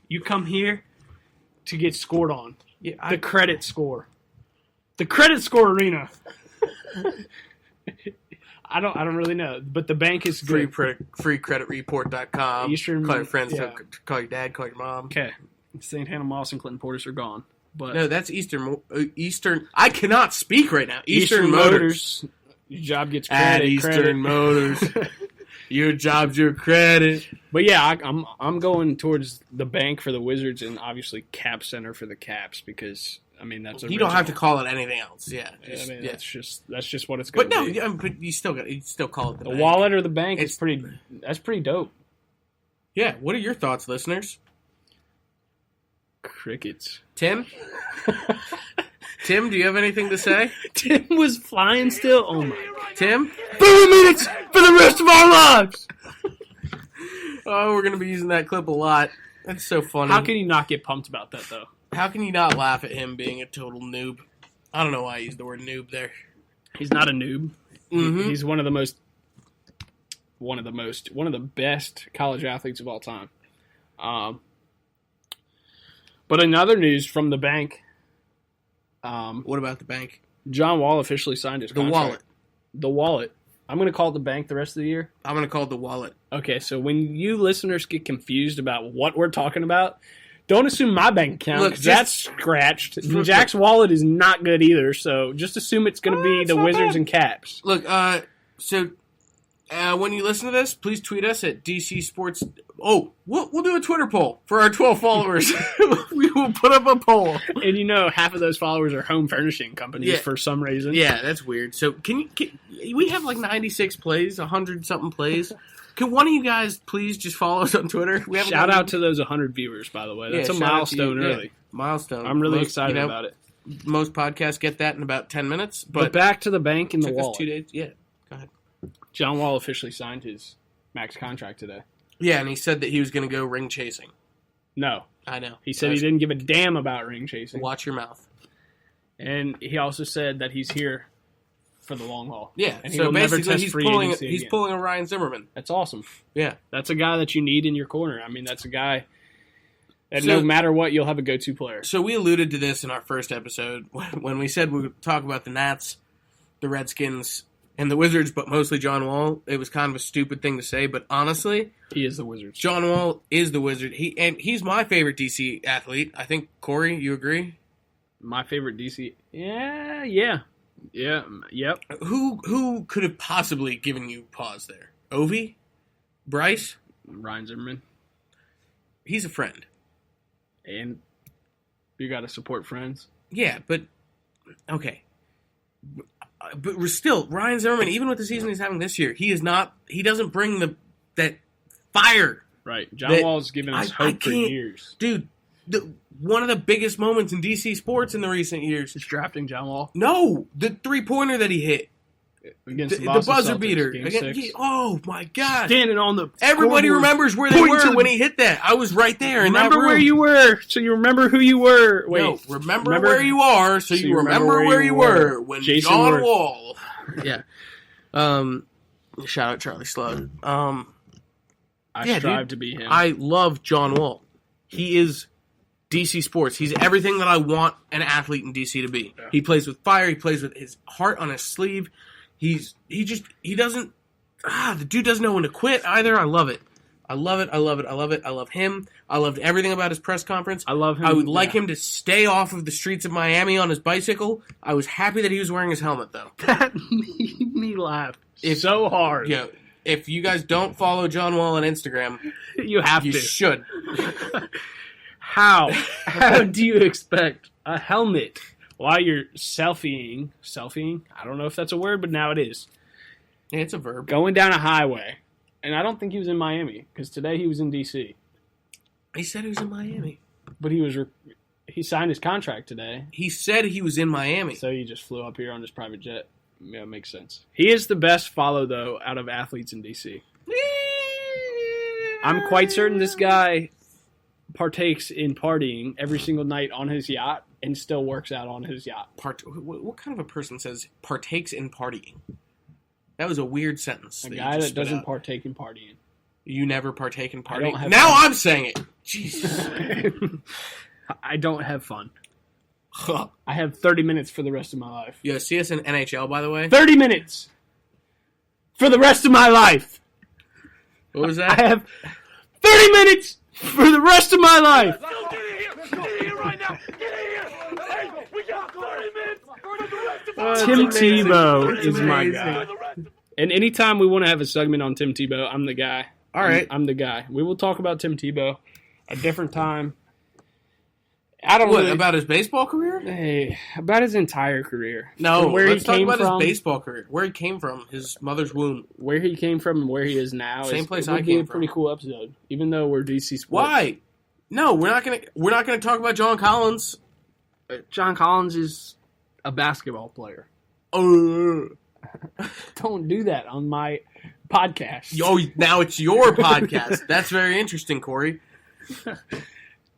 You come here to get scored on. Yeah, The credit score. The credit score arena. I don't really know, but the bank is good. freecreditreport.com. Eastern, call your friends, yeah. Call your dad, call your mom. Okay. St. Hannah Moss and Clinton Portis are gone. But No, that's Eastern. I cannot speak right now. Eastern Motors. Your job gets At credit. Eastern Motors. Your job's your credit. But yeah, I'm going towards the bank for the Wizards and obviously Cap Center for the Caps because I mean that's You don't have to call it anything else. Yeah, that's just what it's going to be. But you still call it the The bank. wallet or the bank is pretty dope. Yeah. What are your thoughts, listeners? Crickets. Tim, do you have anything to say? Tim was flying still. Oh my God. Tim, 30 minutes for the rest of our lives. oh, we're gonna be using that clip a lot. That's so funny. How can you not get pumped about that though? How can you not laugh at him being a total noob? I don't know why I used the word noob there. He's not a noob. Mm-hmm. He's one of the best college athletes of all time. But in other news from the bank, What about the bank? John Wall officially signed his contract. wallet. The wallet. I'm going to call it the bank the rest of the year. I'm gonna call it the wallet. Okay, so when you listeners get confused about what we're talking about, don't assume my bank account Look, because that's scratched. Jack's wallet is not good either, so just assume it's going to be the Wizards and Caps. Look, so when you listen to this, please tweet us at DC Sports. Oh, we'll do a Twitter poll for our 12 followers. We will put up a poll. And half of those followers are home furnishing companies for some reason. Yeah, that's weird. So can we have like 96 plays, 100-something plays? Can one of you guys please just follow us on Twitter? Shout out to those 100 viewers, by the way. That's a milestone early. Yeah, milestone. I'm really excited about it. Most podcasts get that in about 10 minutes. But back to the bank and the took us wallet. 2 days. Yeah, go ahead. John Wall officially signed his max contract today. Yeah, and he said that he was going to go ring chasing. No. I know. He said he didn't give a damn about ring chasing. Watch your mouth. And he also said that he's here for the long haul. Yeah, and he so will never basically test he's free pulling agency he's again. pulling a Ryan Zimmerman. That's awesome. Yeah. That's a guy that you need in your corner. I mean, that's a guy that So- no matter what, you'll have a go-to player. So we alluded to this in our first episode when we said we would talk about the Nats, the Redskins, and the Wizards, but mostly John Wall. It was kind of a stupid thing to say, but honestly, He is the Wizards. John Wall is the Wizard. He's my favorite DC athlete. I think, Corey, you agree? My favorite DC. Yeah. Yep. Who could have possibly given you pause there? Ovi? Bryce? Ryan Zimmerman. He's a friend. And you got to support friends. Yeah, but okay. But we're still, Ryan Zimmerman, even with the season he's having this year, he doesn't bring that fire. Right. John Wall's given us hope for years. Dude, one of the biggest moments in DC sports in the recent years. Just drafting John Wall. No, the three-pointer that he hit. Against The buzzer Celtics, beater. Game Again, 6. oh, my God. Standing on the Everybody scoreboard, remembers where they pointing to were the- when he hit that. I was right there in that Remember room. where you were, so you remember who you were. Wait, No, remember where you are, so you remember where you were when Jason John Worth. Wall. Yeah. Shout out Charlie Slug. I yeah, strive dude, to be him. I love John Wall. He is DC sports. He's everything that I want an athlete in DC to be. Yeah. He plays with fire. He plays with his heart on his sleeve. The dude doesn't know when to quit either. I love it. I love him. I loved everything about his press conference. I love him. I would like him to stay off of the streets of Miami on his bicycle. I was happy that he was wearing his helmet, though. That made me laugh so hard. Yo, if you guys don't follow John Wall on Instagram, You have you to. should. How do you expect a helmet while you're selfieing? I don't know if that's a word, but now it is. Yeah, it's a verb. Going down a highway. And I don't think he was in Miami, because today he was in D.C. He said he was in Miami. But he signed his contract today, He said he was in Miami. so he just flew up here on his private jet. Yeah, it makes sense. He is the best follow, though, out of athletes in D.C. I'm quite certain this guy partakes in partying every single night on his yacht and still works out on his yacht. What kind of a person says partakes in partying? That was a weird sentence. A that you guy just that spit doesn't out. partake in partying. You never partake in I don't partying? have Now fun. I'm saying it. Jesus. I don't have fun. I have 30 minutes for the rest of my life. Yo, see us in NHL, by the way. 30 minutes for the rest of my life. What was I that? have 30 minutes for the rest of my life. Get in here! Get in here right now! Get in here! Hey, we got 30 minutes for the rest of our Tim It's amazing. Tebow It's is my amazing. guy. And anytime we want to have a segment on Tim Tebow, I'm the guy. All right. I'm the guy. We will talk about Tim Tebow a different time. I don't What, really, about his baseball career? Hey, about his entire career. No, From where let's he talk came about from, his baseball career. Where he came from, his mother's womb. where he came from, and where he is now. Same place it would I be came a pretty from. cool episode, even though we're DC Sports. Why? No, we're not gonna talk about John Collins. John Collins is a basketball player. Oh, Don't do that on my podcast. now it's your podcast. That's very interesting, Corey.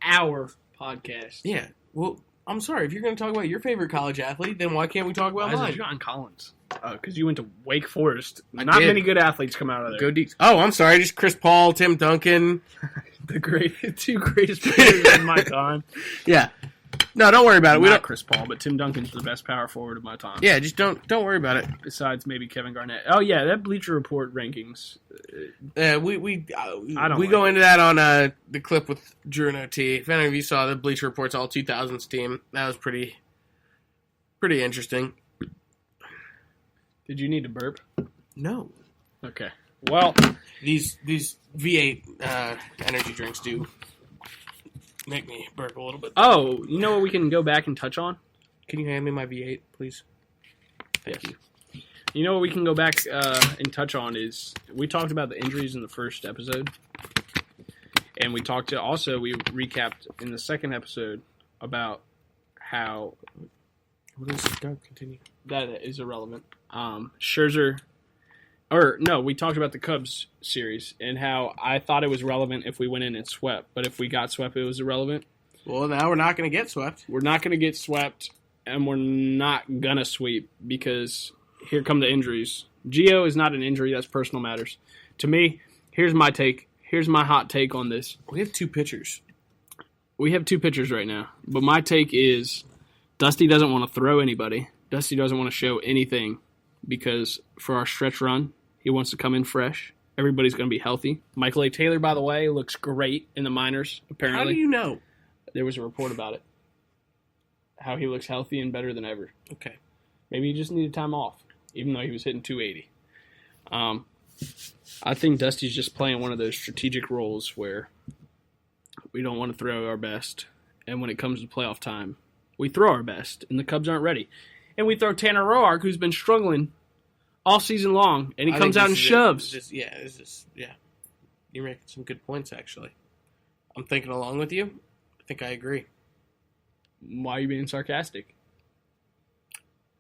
Our podcast. Yeah. Well, I'm sorry. If you're going to talk about your favorite college athlete, then why can't we talk about Why is it mine? John Collins? Because you went to Wake Forest. I Not did. many good athletes come out of there. Go deep. Oh, I'm sorry. Just Chris Paul, Tim Duncan. The two greatest players of my time. Yeah. No, don't worry about it. We Not don't. Chris Paul, but Tim Duncan's the best power forward of my time. Yeah, just don't worry about it. Besides maybe Kevin Garnett. Oh yeah, that Bleacher Report rankings. We don't go like into that on the clip with Drew and OT. If any of you saw the Bleacher Report's All 2000s team, that was pretty interesting. Did you need to burp? No, Okay. Well, these V8 energy drinks do make me burp a little bit. oh, you know what we can go back and touch on? Can you hand me my V8, please? Thank Yes. you. You know what we can go back and touch on is we talked about the injuries in the first episode, and we recapped in the second episode about how What is it? Go, continue. that is irrelevant. Scherzer, or no, we talked about the Cubs series and how I thought it was relevant if we went in and swept, but if we got swept, it was irrelevant. Well, now we're not going to get swept. We're not going to get swept, and we're not going to sweep because here come the injuries. Gio is not an injury. That's personal matters. To me, here's my take. Here's my hot take on this. We have two pitchers. We have two pitchers right now, but my take is Dusty doesn't want to throw anybody. Dusty doesn't want to show anything because for our stretch run, he wants to come in fresh. Everybody's going to be healthy. Michael A. Taylor, by the way, looks great in the minors, apparently. How do you know? There was a report about it. How he looks healthy and better than ever. Okay. Maybe he just needed time off, even though he was hitting 280. I think Dusty's just playing one of those strategic roles where we don't want to throw our best, and when it comes to playoff time, we throw our best, and the Cubs aren't ready. And we throw Tanner Roark, who's been struggling all season long, and he I comes think out this and is shoves. Yeah. You're making some good points, actually. I'm thinking along with you. I think I agree. Why are you being sarcastic?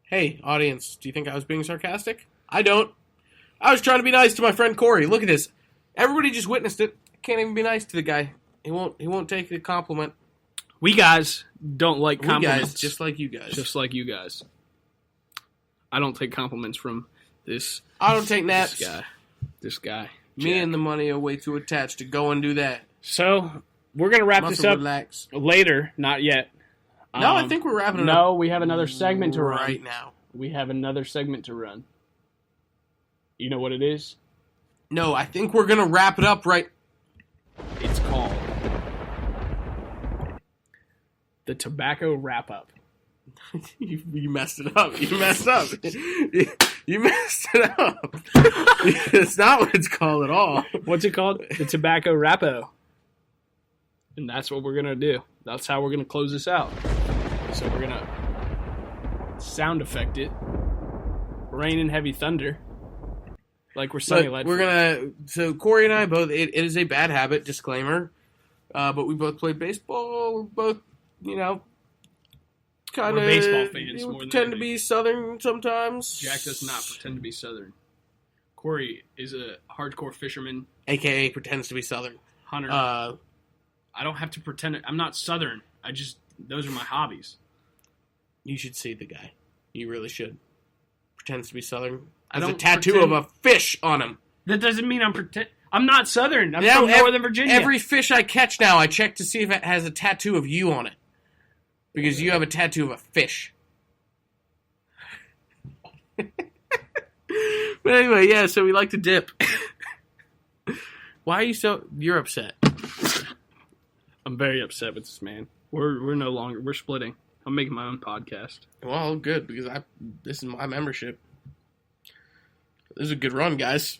Hey, audience, do you think I was being sarcastic? I don't. I was trying to be nice to my friend Corey. Look at this. Everybody just witnessed it. I can't even be nice to the guy. He won't take the compliment. We guys don't like We compliments. guys, just like you guys. Just like you guys. I don't take compliments from this I don't take naps. This guy. Me Jack. and the money are way too attached to go and do that. So, we're going to wrap this Muscle up relax. later. Not yet. No, I think we're wrapping it up. No, we have another segment to run. right now. We have another segment to run. You know what it is? No, I think we're gonna wrap it up right. It's called the Tobacco Wrap Up. You messed it up. You messed up. You messed it up. It's not what it's called at all. What's it called? The Tobacco Wrap-O. And that's what we're going to do. That's how we're going to close this out. So we're going to sound effect it. Rain and heavy thunder. Like we're saying. But we're gonna. So Corey and I both. It is a bad habit. Disclaimer. But we both played baseball. We're both, kind of We're baseball fans more than pretend to anything. be Southern sometimes. Jack does not pretend to be Southern. Corey is a hardcore fisherman, AKA pretends to be Southern. hunter. I don't have to pretend. I'm not Southern. Those are my hobbies. You should see the guy. You really should. Pretends to be Southern. I Has a don't tattoo pretend- of a fish on him. That doesn't mean I'm pretend. I'm not Southern. I'm Yeah, from Northern Virginia. Every fish I catch now, I check to see if it has a tattoo of you on it. Because you have a tattoo of a fish. But anyway, yeah, so we like to dip. Why are you so... You're upset. I'm very upset with this man. We're no longer... We're splitting. I'm making my own podcast. Well, good, because this is my membership. This is a good run, guys.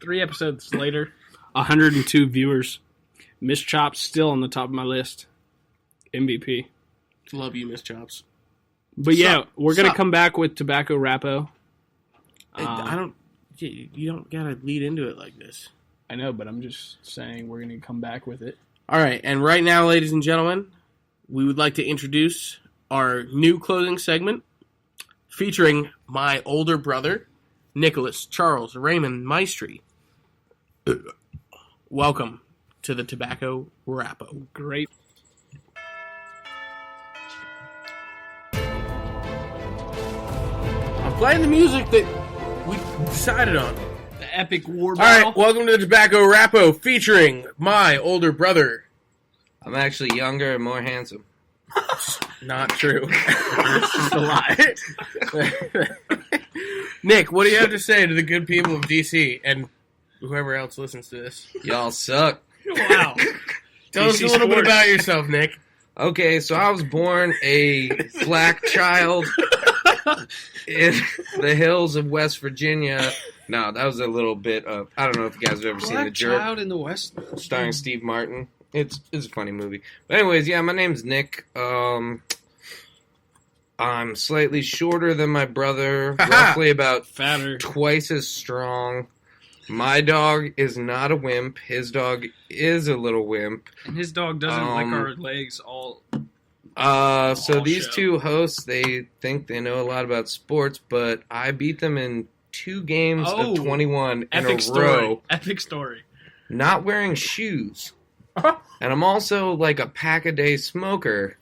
3 episodes later, 102 viewers. Miss Chops still on the top of my list. MVP. Love you, Miss Chops. But yeah, Sup? we're going to Sup? come back with Tobacco Rappo. I don't... You don't gotta lead into it like this. I know, but I'm just saying we're going to come back with it. All right, and right now, ladies and gentlemen, we would like to introduce our new closing segment featuring my older brother, Nicholas Charles Raymond Maestri. Welcome to the Tobacco Rappo. Great. I'm playing the music that we decided on. The epic war All battle. right, welcome to the Tobacco Rappo featuring my older brother. I'm actually younger and more handsome. Not true. It's just a lie. Nick, what do you have to say to the good people of DC and whoever else listens to this? Y'all suck. Wow. Tell us a little bit about yourself, Nick. Okay, so I was born a black child in the hills of West Virginia. No, that was a little bit of... I don't know if you guys have ever seen The Jerk, Child in the West. starring Steve Martin. It's a funny movie. But anyways, yeah, my name's Nick. I'm slightly shorter than my brother, roughly about Fatter. twice as strong. My dog is not a wimp. His dog is a little wimp. And his dog doesn't like our legs all... So All these show. two hosts, they think they know a lot about sports, but I beat them in 2 games Oh, of 21 in Epic a story. row, Epic story. not wearing shoes. And I'm also like a pack-a-day smoker,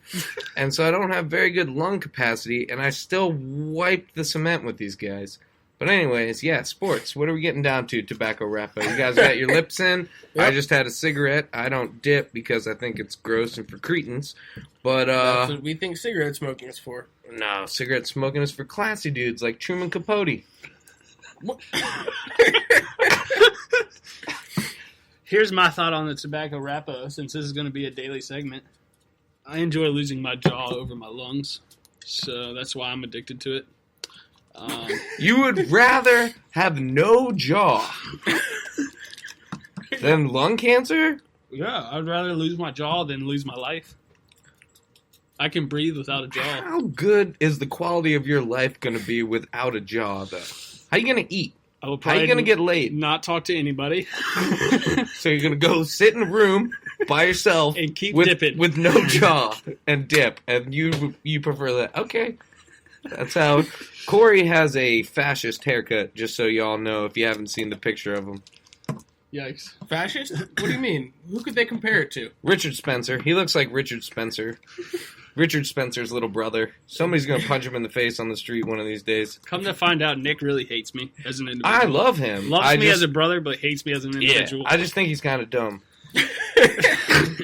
and so I don't have very good lung capacity, and I still wiped the cement with these guys. But anyways, yeah, sports. What are we getting down to, Tobacco Rappo? You guys got your lips in? Yep. I just had a cigarette. I don't dip because I think it's gross and for cretins. But, That's what we think cigarette smoking is for. no, cigarette smoking is for classy dudes like Truman Capote. Here's my thought on the Tobacco Rappo, since this is going to be a daily segment. I enjoy losing my jaw over my lungs, so that's why I'm addicted to it. You would rather have no jaw than lung cancer? Yeah, I'd rather lose my jaw than lose my life. I can breathe without a jaw. How good is the quality of your life going to be without a jaw, though? How you going to eat? I will How you probably going to get laid? not talk to anybody So you're going to go sit in a room by yourself and keep with, dipping. with no jaw and dip, and you prefer that. Okay. That's how... Corey has a fascist haircut, just so y'all know if you haven't seen the picture of him. Yikes. Fascist? What do you mean? Who could they compare it to? Richard Spencer. He looks like Richard Spencer. Richard Spencer's little brother. Somebody's going to punch him in the face on the street one of these days. Come to find out, Nick really hates me as an individual. I love him. Loves me as a brother, but hates me as an Yeah, individual. I just think he's kind of dumb.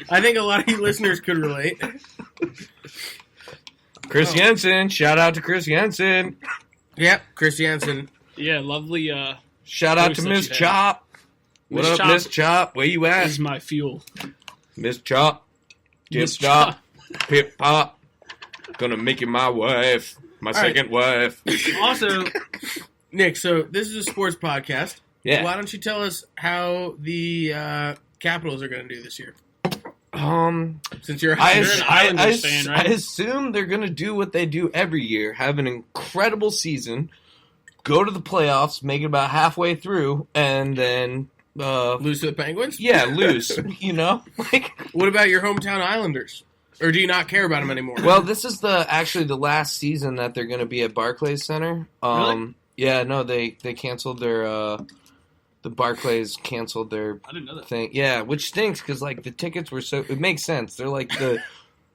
I think a lot of you listeners could relate. Chris Oh. Jensen. Shout out to Chris Jensen. Yep, Chris Jansen. Yeah, lovely Shout out Voice to that Miss you have. Chop. What Miss up, Chop. Miss Chop? Where you at? is my fuel. Miss Chop. Tip Miss Chop. Pip Pop. Gonna make you my wife. My right. second wife. Also, Nick, so this is a sports podcast. Yeah. Why don't you tell us how the Capitals are going to do this year? Since you're I, You're an Islanders fan, right? I assume they're going to do what they do every year, have an incredible season, go to the playoffs, make it about halfway through, and then, lose to the Penguins? lose, you know? Like, What about your hometown Islanders? Or do you not care about them anymore? well, this is actually the last season that they're going to be at Barclays Center. Really? Yeah, no, they canceled their, the Barclays canceled their I didn't know that. thing. Yeah, which stinks because like the tickets were so. It makes sense. They're like the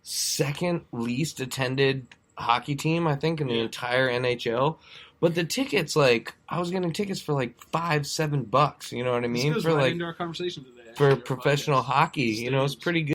second least attended hockey team, I think, in the Yeah. entire NHL. But the tickets, like, I was getting tickets for like $5-7. You know what I mean? This goes for right like into our conversation today. for actually, our professional podcast. hockey, you know, it's pretty good.